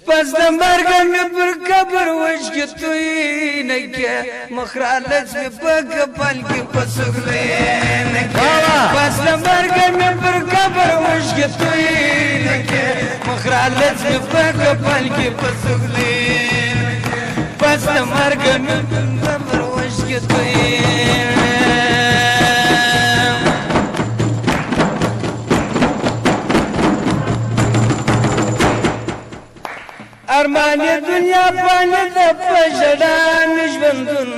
پس د مرګ مې پر قبر وشکې توی نه کې مخرالت مې په کپل کې پسغلې نه کې پس د مرګ مې پر قبر وشکې توی نه کې مخرالت مې په کپل کې پسغلې پس د مرګ مې پر قبر وشکې توی ارمان دنیا پانے دا پجڑا مجبندن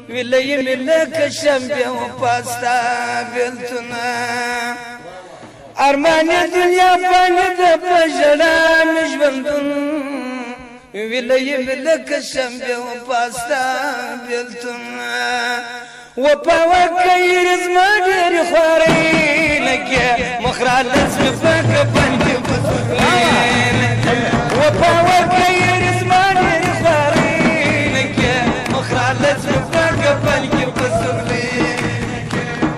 ولی ملک شمبیا و پاستا بلتنا ارمان دنیا پانے دا پجڑا مجبندن ولی ملک شمبیا و پاستا بلتنا و پاوا کئی رزما دیر خواری لگیا مخرالت مفاق پنکی بسرین وپاوا کئی رزما دیر خواری لگیا مخرالت مفاق پنکی بسرین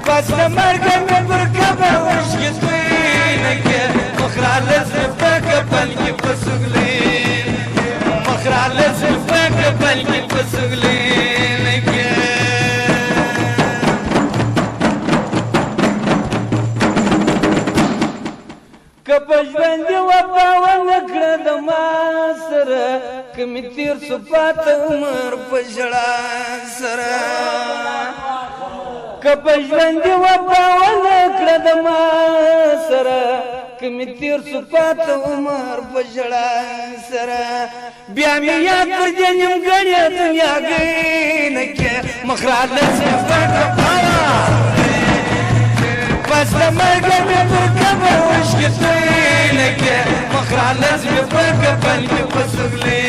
پس مرگ میں پر کبا وشکی توی لگیا مخرالت مفاق پنکی بسرین مخرالت مفاق پنکی بسرین لگیا کپجوندی وپا ونکړه د ما سره کمی تیر صفات عمر پجړه سره کپجوندی وپا ونکړه د ما سره کمی تیر صفات عمر پجړه سره بیا مې یاد پر دې نیمګړې دنیا کې کې مخرالت صفات پس د مرګ مې پر قبر وشکې توی نه کې مخرالت مې په کفن کې پسغلې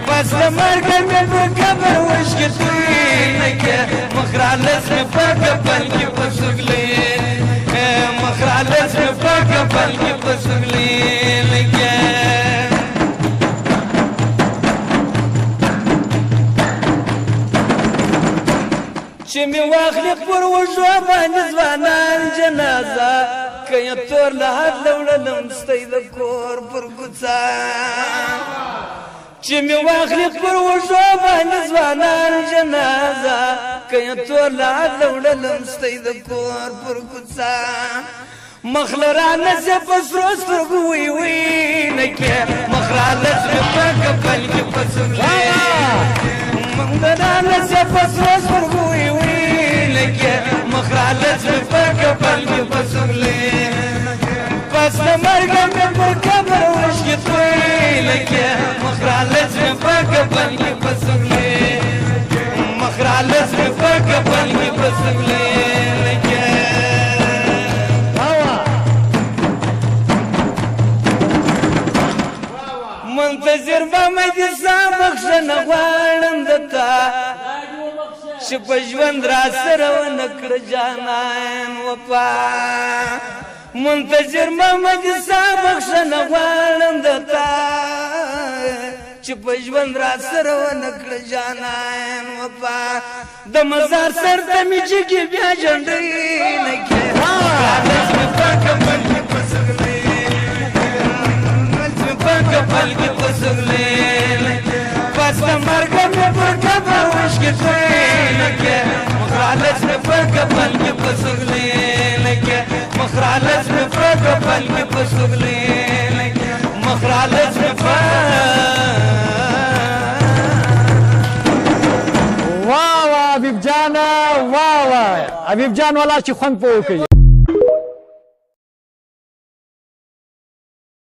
پس د مرګ مې پر قبر وشکې توی نه کې مخرالت مې په کفن کې پسغلې مخرالت مې په کفن کې پسغلې لګیا چې مې واخلې پر وژو باندې ځوانان جنازه که یې تور له حد وړلم ستی د کور پر کوڅه چې مې واخلې پر وژو باندې ځوانان جنازه که یې تور له حد وړلم ستی د کور پر کوڅه مخ له رانه په سرو سترګو وی وی نه کې مخرالت مې په کفن کې پسغلې مخ له رانه په سرو سترګو وی وی نه کې مخرالت مې په کفن کې پسغلې پس د مرګ مې پر قبر وشکې توی نه کې مخرالت مې په کفن کې پسغلې مخرالت مې په کفن کې پسغلې نه کې منتظر به مې د سا بخښنه غواړم دته چې په ژوند را سره ونه کړه جانان وفا منتظر به مې د سا بخښنه غواړم دته چې په ژوند را سره ونه کړه جانان وفا د مزار سر ته مې جګې بیا جنډۍ نه کې کفل کې پسغلې پس د مرګ مې پر قبر وشکې توی نه کې مخرالت مې پر کفل کې پسغلې نه کې مخرالت مې پر کفل کې پسغلې نه کې مخرالت مې پر واه واه حبیب جان واه واه حبیب جان والا چې خوند پوه کوي